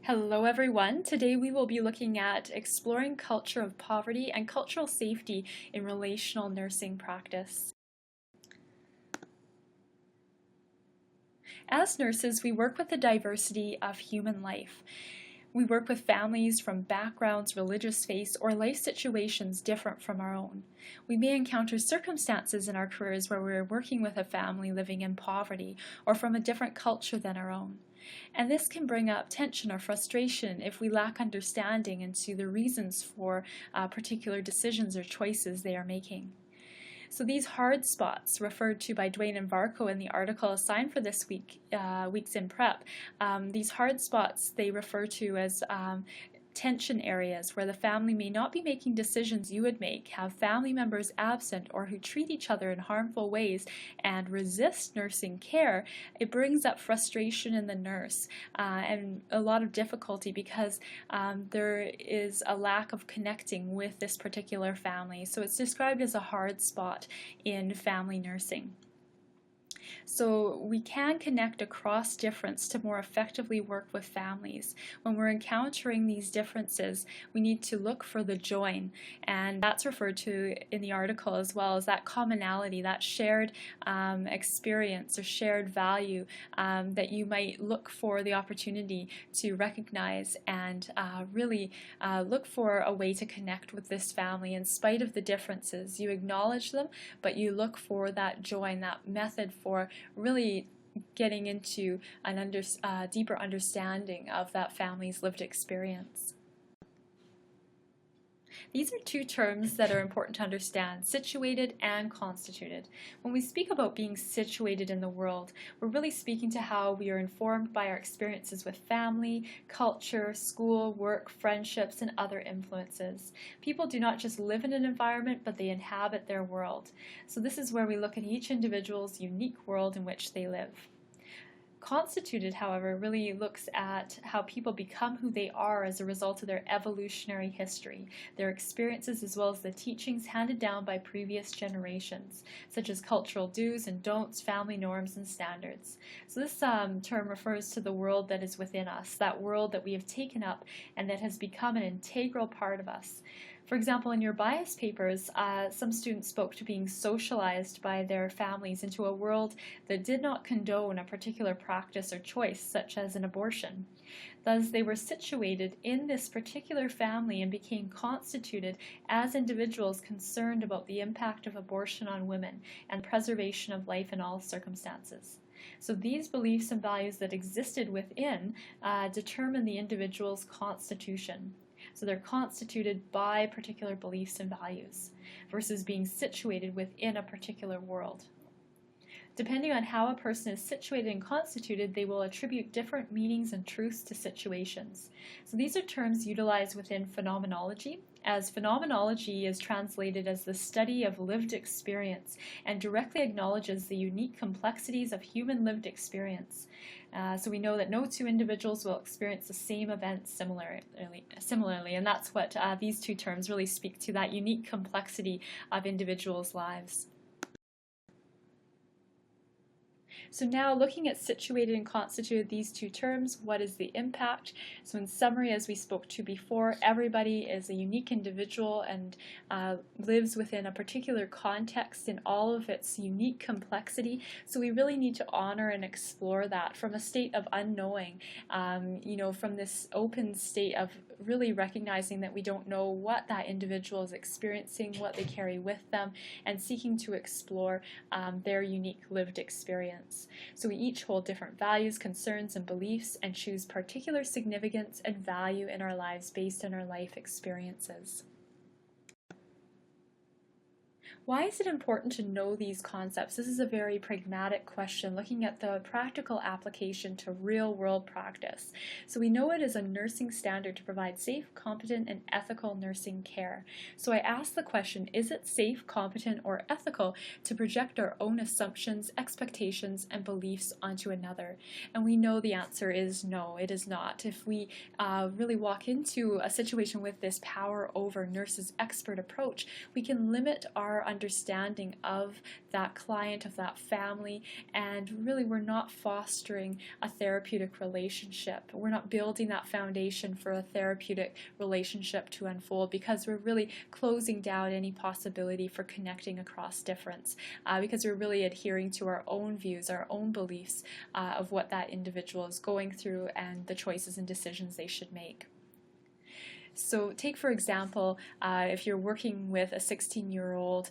Hello everyone. Today we will be looking at exploring culture of poverty and cultural safety in relational nursing practice. As nurses, we work with the diversity of human life. We work with families from backgrounds, religious faiths, or life situations different from our own. We may encounter circumstances in our careers where we're working with a family living in poverty or from a different culture than our own. And this can bring up tension or frustration if we lack understanding into the reasons for particular decisions or choices they are making. So these hard spots, referred to by Duane and Varco in the article assigned for this week's in prep, these hard spots they refer to as tension areas where the family may not be making decisions you would make, have family members absent, or who treat each other in harmful ways and resist nursing care. It brings up frustration in the nurse and a lot of difficulty because there is a lack of connecting with this particular family. So it's described as a hard spot in family nursing. So we can connect across difference to more effectively work with families. When we're encountering these differences, we need to look for the join, and that's referred to in the article as well as that commonality, that shared experience or shared value that you might look for the opportunity to recognize and really look for a way to connect with this family in spite of the differences. You acknowledge them, but you look for that join, that method for really getting into a deeper understanding of that family's lived experience. These are two terms that are important to understand: situated and constituted. When we speak about being situated in the world, we're really speaking to how we are informed by our experiences with family, culture, school, work, friendships, and other influences. People do not just live in an environment, but they inhabit their world. So this is where we look at each individual's unique world in which they live. Constituted, however, really looks at how people become who they are as a result of their evolutionary history, their experiences, as well as the teachings handed down by previous generations, such as cultural do's and don'ts, family norms, and standards. So this term refers to the world that is within us, that world that we have taken up and that has become an integral part of us. For example, in your bias papers, some students spoke to being socialized by their families into a world that did not condone a particular practice or choice, such as an abortion. Thus, they were situated in this particular family and became constituted as individuals concerned about the impact of abortion on women and preservation of life in all circumstances. So these beliefs and values that existed within determine the individual's constitution. So they're constituted by particular beliefs and values versus being situated within a particular world. Depending on how a person is situated and constituted, they will attribute different meanings and truths to situations. So these are terms utilized within phenomenology, as phenomenology is translated as the study of lived experience and directly acknowledges the unique complexities of human lived experience. So we know that no two individuals will experience the same events similarly, and that's what these two terms really speak to, that unique complexity of individuals' lives. So now, looking at situated and constituted, these two terms, what is the impact? So in summary, as we spoke to before, everybody is a unique individual and lives within a particular context in all of its unique complexity. So we really need to honor and explore that from a state of unknowing, from this open state of really recognizing that we don't know what that individual is experiencing, what they carry with them, and seeking to explore their unique lived experience. So we each hold different values, concerns, and beliefs, and choose particular significance and value in our lives based on our life experiences. Why is it important to know these concepts? This is a very pragmatic question, looking at the practical application to real-world practice. So we know it is a nursing standard to provide safe, competent, and ethical nursing care. So I ask the question, is it safe, competent, or ethical to project our own assumptions, expectations, and beliefs onto another? And we know the answer is no, it is not. If we really walk into a situation with this power over nurses expert approach, we can limit our understanding of that client, of that family, and really we're not fostering a therapeutic relationship. We're not building that foundation for a therapeutic relationship to unfold because we're really closing down any possibility for connecting across difference, because we're really adhering to our own views, our own beliefs of what that individual is going through and the choices and decisions they should make. So take, for example, if you're working with a 16-year-old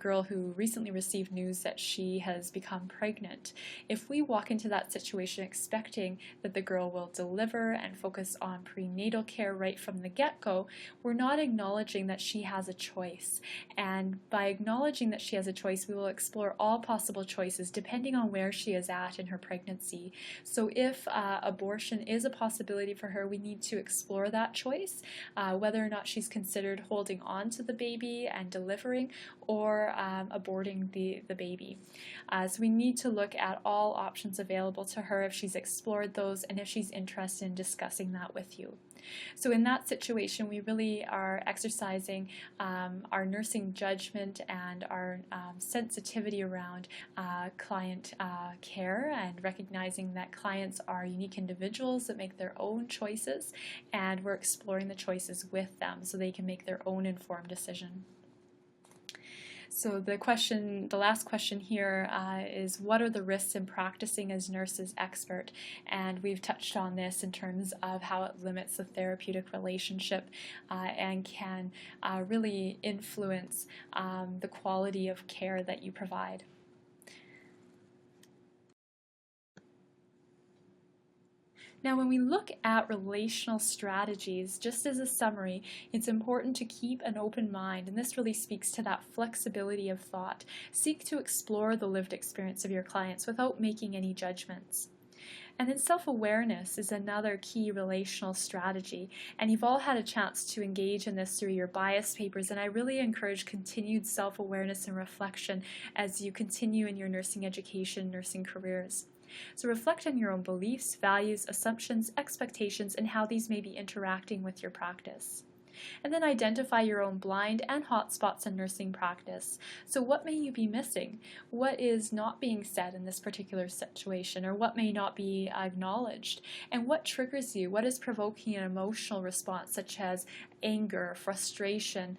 girl who recently received news that she has become pregnant. If we walk into that situation expecting that the girl will deliver and focus on prenatal care right from the get-go, we're not acknowledging that she has a choice. And by acknowledging that she has a choice, we will explore all possible choices depending on where she is at in her pregnancy. So if abortion is a possibility for her, we need to explore that choice. Whether or not she's considered holding on to the baby and delivering or aborting the baby. So we need to look at all options available to her if she's explored those and if she's interested in discussing that with you. So in that situation, we really are exercising our nursing judgment and our sensitivity around client care and recognizing that clients are unique individuals that make their own choices, and we're exploring the choices with them so they can make their own informed decision. So the last question here is, what are the risks in practicing as nurses expert? And we've touched on this in terms of how it limits the therapeutic relationship and can really influence the quality of care that you provide. Now, when we look at relational strategies, just as a summary, it's important to keep an open mind, and this really speaks to that flexibility of thought. Seek to explore the lived experience of your clients without making any judgments. And then self-awareness is another key relational strategy, and you've all had a chance to engage in this through your bias papers, and I really encourage continued self-awareness and reflection as you continue in your nursing education, nursing careers. So reflect on your own beliefs, values, assumptions, expectations, and how these may be interacting with your practice. And then identify your own blind and hot spots in nursing practice. So what may you be missing? What is not being said in this particular situation, or what may not be acknowledged? And what triggers you? What is provoking an emotional response such as anger, frustration?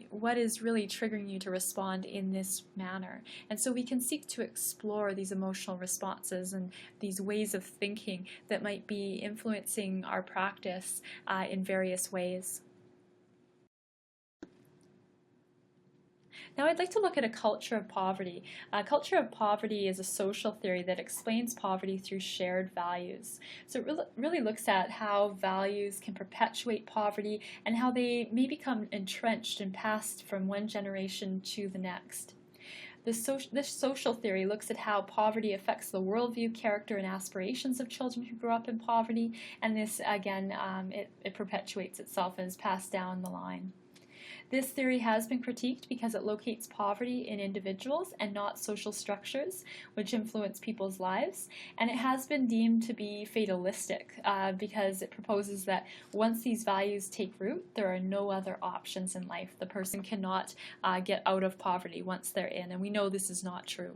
What is really triggering you to respond in this manner? And so we can seek to explore these emotional responses and these ways of thinking that might be influencing our practice in various ways. Now I'd like to look at a culture of poverty. A culture of poverty is a social theory that explains poverty through shared values. So it really looks at how values can perpetuate poverty and how they may become entrenched and passed from one generation to the next. This social theory looks at how poverty affects the worldview, character, and aspirations of children who grew up in poverty, and this, again, it perpetuates itself and is passed down the line. This theory has been critiqued because it locates poverty in individuals and not social structures, which influence people's lives, and it has been deemed to be fatalistic because it proposes that once these values take root, there are no other options in life. The person cannot get out of poverty once they're in, and we know this is not true.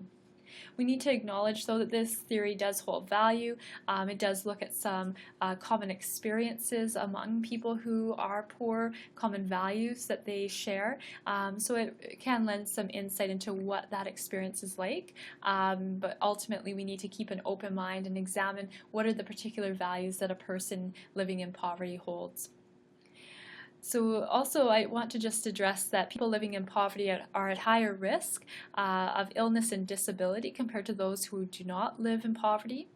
We need to acknowledge, though, that this theory does hold value. It does look at some common experiences among people who are poor, common values that they share. So it can lend some insight into what that experience is like. But ultimately, we need to keep an open mind and examine what are the particular values that a person living in poverty holds. So also I want to just address that people living in poverty are at higher risk of illness and disability compared to those who do not live in poverty.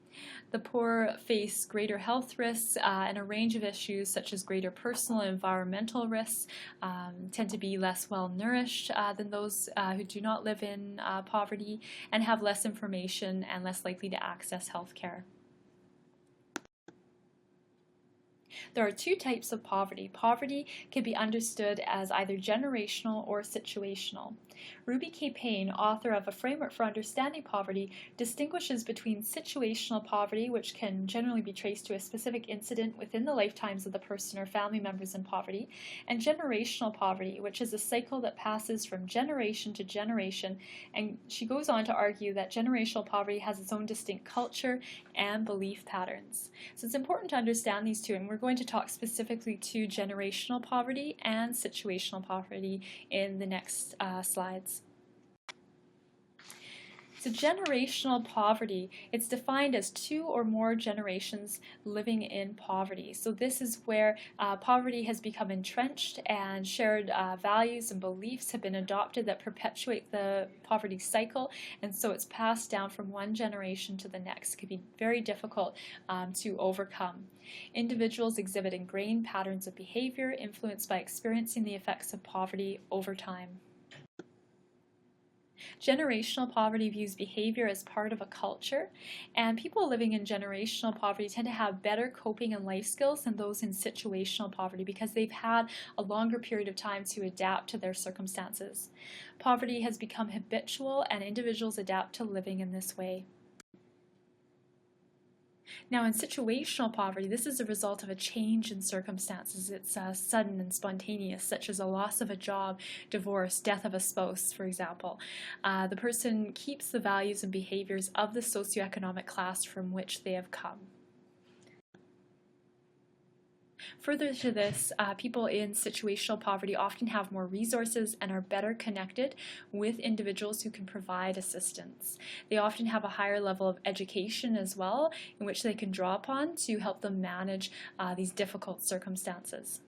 The poor face greater health risks and a range of issues such as greater personal and environmental risks, tend to be less well nourished than those who do not live in poverty, and have less information and less likely to access health care. There are two types of poverty. Poverty can be understood as either generational or situational. Ruby K. Payne, author of A Framework for Understanding Poverty, distinguishes between situational poverty, which can generally be traced to a specific incident within the lifetimes of the person or family members in poverty, and generational poverty, which is a cycle that passes from generation to generation. And she goes on to argue that generational poverty has its own distinct culture and belief patterns. So it's important to understand these two, and we're going to talk specifically to generational poverty and situational poverty in the next slides. So generational poverty, it's defined as two or more generations living in poverty. So this is where poverty has become entrenched and shared values and beliefs have been adopted that perpetuate the poverty cycle, and so it's passed down from one generation to the next. It can be very difficult to overcome. Individuals exhibit ingrained patterns of behavior influenced by experiencing the effects of poverty over time. Generational poverty views behavior as part of a culture, and people living in generational poverty tend to have better coping and life skills than those in situational poverty because they've had a longer period of time to adapt to their circumstances. Poverty has become habitual, and individuals adapt to living in this way. Now, in situational poverty, this is a result of a change in circumstances. It's sudden and spontaneous, such as a loss of a job, divorce, death of a spouse, for example. The person keeps the values and behaviors of the socioeconomic class from which they have come. Further to this, people in situational poverty often have more resources and are better connected with individuals who can provide assistance. They often have a higher level of education as well, in which they can draw upon to help them manage these difficult circumstances.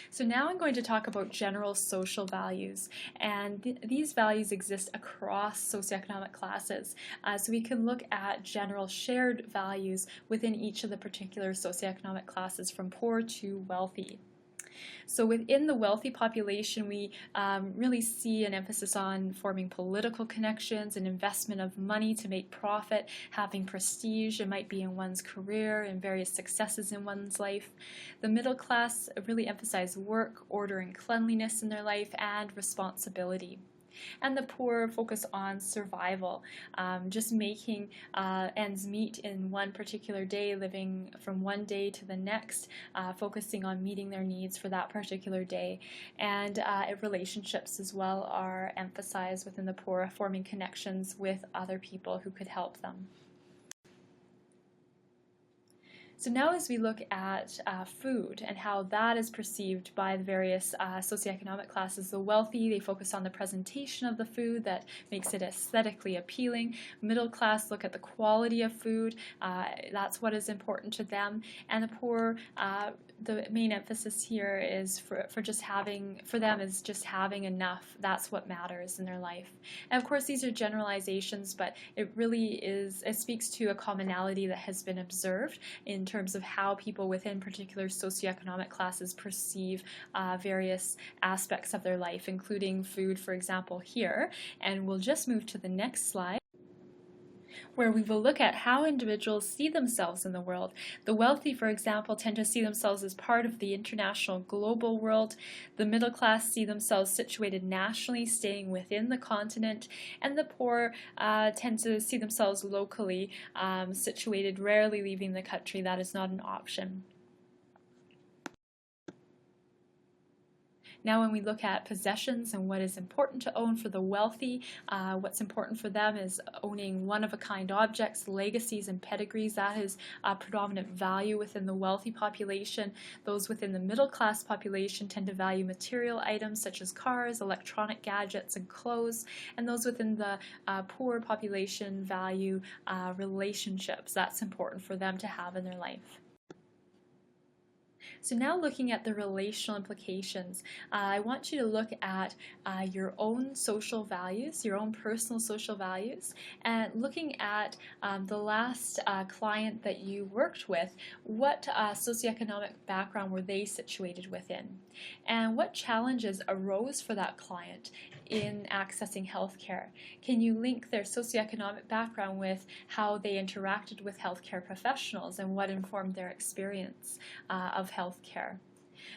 So now I'm going to talk about general social values, and these values exist across socioeconomic classes. So we can look at general shared values within each of the particular socioeconomic classes from poor to wealthy. So within the wealthy population, we really see an emphasis on forming political connections and investment of money to make profit, having prestige. It might be in one's career and various successes in one's life. The middle class really emphasize work, order, and cleanliness in their life, and responsibility. And the poor focus on survival, just making ends meet in one particular day, living from one day to the next, focusing on meeting their needs for that particular day. And relationships as well are emphasized within the poor, forming connections with other people who could help them. So now as we look at food and how that is perceived by the various socioeconomic classes, the wealthy, they focus on the presentation of the food that makes it aesthetically appealing. Middle class look at the quality of food, that's what is important to them. And the poor, the main emphasis here is for them is just having enough. That's what matters in their life. And of course these are generalizations, but it speaks to a commonality that has been observed in terms of how people within particular socioeconomic classes perceive various aspects of their life, including food, for example, here. And we'll just move to the next slide, where we will look at how individuals see themselves in the world. The wealthy, for example, tend to see themselves as part of the international global world. The middle class see themselves situated nationally, staying within the continent, and the poor tend to see themselves locally situated, rarely leaving the country. That is not an option. Now when we look at possessions and what is important to own for the wealthy, what's important for them is owning one-of-a-kind objects, legacies, and pedigrees. That is a predominant value within the wealthy population. Those within the middle-class population tend to value material items such as cars, electronic gadgets, and clothes. And those within the poor population value relationships. That's important for them to have in their life. So now looking at the relational implications, I want you to look at your own social values, your own personal social values, and looking at the last client that you worked with, what socioeconomic background were they situated within? And what challenges arose for that client in accessing healthcare? Can you link their socioeconomic background with how they interacted with healthcare professionals and what informed their experience of healthcare?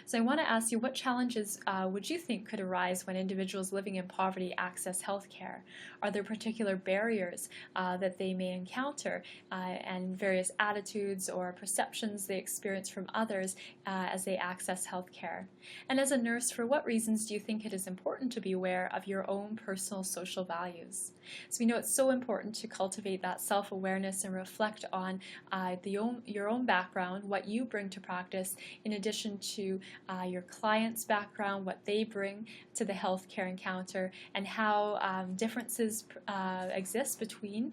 So I want to ask you, what challenges would you think could arise when individuals living in poverty access healthcare? Are there particular barriers that they may encounter and various attitudes or perceptions they experience from others as they access healthcare? And as a nurse, for what reasons do you think it is important to be aware of your own personal social values? So we know it's so important to cultivate that self-awareness and reflect on your own background, what you bring to practice, in addition to your client's background, what they bring to the healthcare encounter, and how differences exist between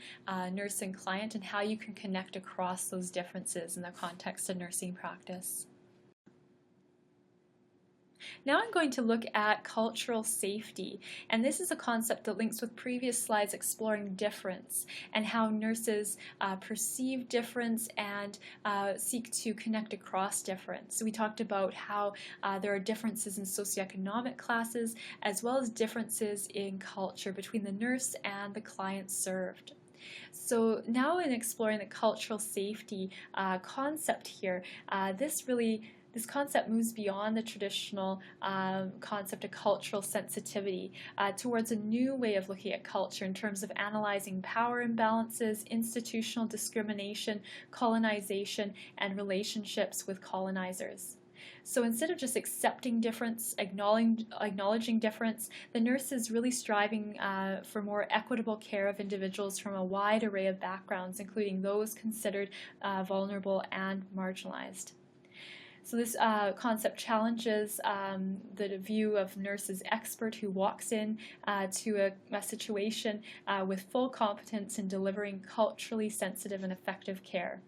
nurse and client, and how you can connect across those differences in the context of nursing practice. Now I'm going to look at cultural safety, and this is a concept that links with previous slides exploring difference and how nurses perceive difference and seek to connect across difference. So we talked about how there are differences in socioeconomic classes as well as differences in culture between the nurse and the client served. So now in exploring the cultural safety concept here, this concept moves beyond the traditional concept of cultural sensitivity towards a new way of looking at culture in terms of analyzing power imbalances, institutional discrimination, colonization, and relationships with colonizers. So instead of just accepting difference, acknowledging difference, the nurse is really striving for more equitable care of individuals from a wide array of backgrounds, including those considered vulnerable and marginalized. So this concept challenges the view of nurse as expert who walks in to a situation with full competence in delivering culturally sensitive and effective care.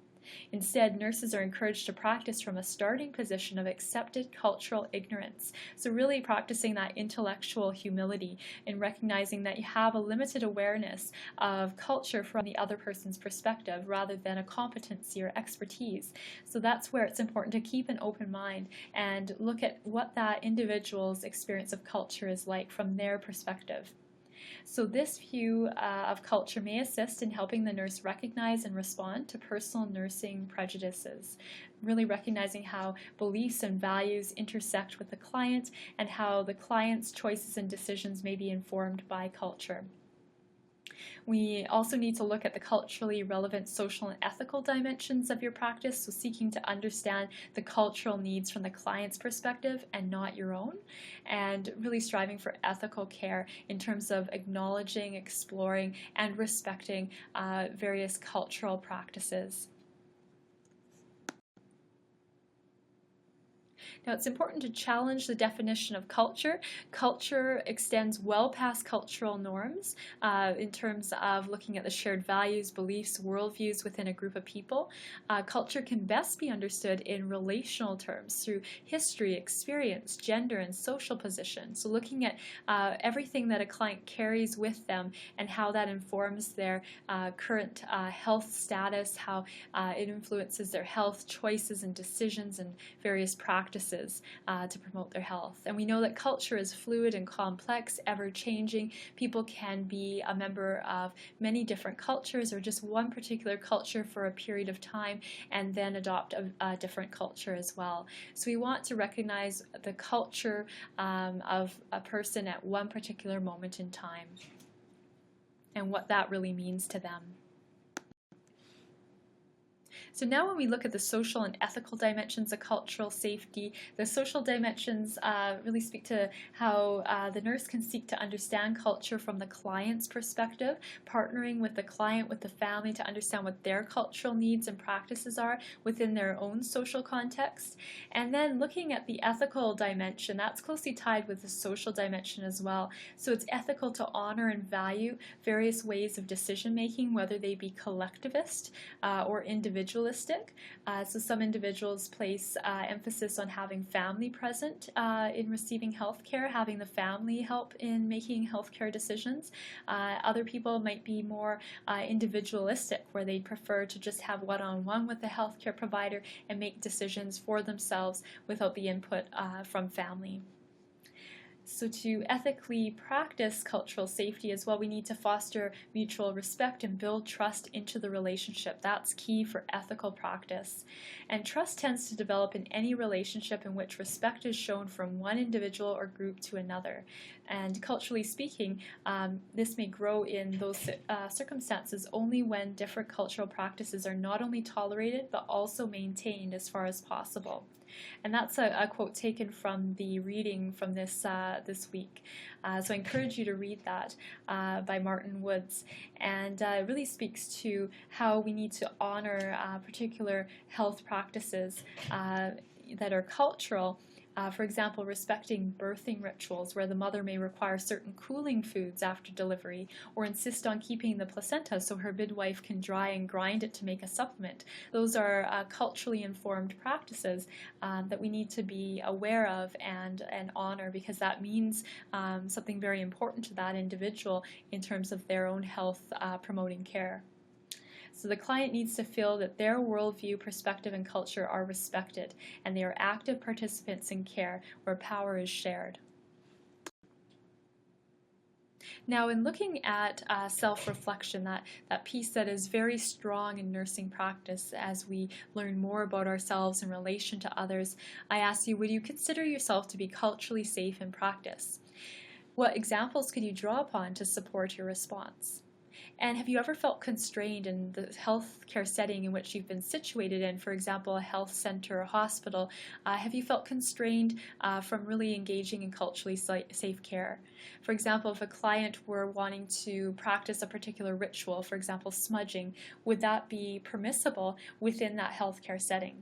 Instead, nurses are encouraged to practice from a starting position of accepted cultural ignorance. So really practicing that intellectual humility in recognizing that you have a limited awareness of culture from the other person's perspective rather than a competency or expertise. So that's where it's important to keep an open mind and look at what that individual's experience of culture is like from their perspective. So this view of culture may assist in helping the nurse recognize and respond to personal nursing prejudices, really recognizing how beliefs and values intersect with the client and how the client's choices and decisions may be informed by culture. We also need to look at the culturally relevant social and ethical dimensions of your practice, so seeking to understand the cultural needs from the client's perspective and not your own, and really striving for ethical care in terms of acknowledging, exploring, and respecting various cultural practices. Now, it's important to challenge the definition of culture. Culture extends well past cultural norms in terms of looking at the shared values, beliefs, worldviews within a group of people. Culture can best be understood in relational terms through history, experience, gender, and social position. So looking at everything that a client carries with them and how that informs their current health status, how it influences their health choices and decisions and various practices to promote their health. And we know that culture is fluid and complex, ever-changing. People can be a member of many different cultures or just one particular culture for a period of time and then adopt a different culture as well. So we want to recognize the culture of a person at one particular moment in time and what that really means to them. So now when we look at the social and ethical dimensions of cultural safety, the social dimensions really speak to how the nurse can seek to understand culture from the client's perspective, partnering with the client, with the family to understand what their cultural needs and practices are within their own social context. And then looking at the ethical dimension, that's closely tied with the social dimension as well. So it's ethical to honor and value various ways of decision making, whether they be collectivist or individualist individualistic. So some individuals place emphasis on having family present in receiving health care, having the family help in making healthcare decisions. Other people might be more individualistic, where they prefer to just have one-on-one with the healthcare provider and make decisions for themselves without the input from family. So to ethically practice cultural safety as well, we need to foster mutual respect and build trust into the relationship. That's key for ethical practice. And trust tends to develop in any relationship in which respect is shown from one individual or group to another. And culturally speaking, this may grow in those circumstances only when different cultural practices are not only tolerated but also maintained as far as possible. And that's a quote taken from the reading from this week. So I encourage you to read that by Martin Woods. And it really speaks to how we need to honor particular health practices that are cultural. For example, respecting birthing rituals where the mother may require certain cooling foods after delivery, or insist on keeping the placenta so her midwife can dry and grind it to make a supplement. Those are culturally informed practices that we need to be aware of and honor, because that means something very important to that individual in terms of their own health promoting care. So the client needs to feel that their worldview, perspective, and culture are respected, and they are active participants in care where power is shared. Now, in looking at self-reflection, that piece that is very strong in nursing practice as we learn more about ourselves in relation to others, I ask you, would you consider yourself to be culturally safe in practice? What examples could you draw upon to support your response? And have you ever felt constrained in the healthcare setting in which you've been situated in, for example, a health center or hospital? Have you felt constrained from really engaging in culturally safe care? For example, if a client were wanting to practice a particular ritual, for example, smudging, would that be permissible within that healthcare setting?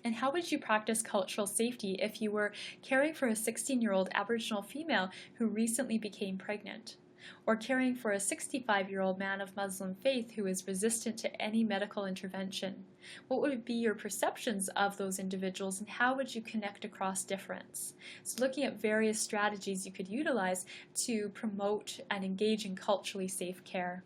And how would you practice cultural safety if you were caring for a 16-year-old Aboriginal female who recently became pregnant? Or caring for a 65-year-old man of Muslim faith who is resistant to any medical intervention? What would be your perceptions of those individuals, and how would you connect across difference? So looking at various strategies you could utilize to promote and engage in culturally safe care.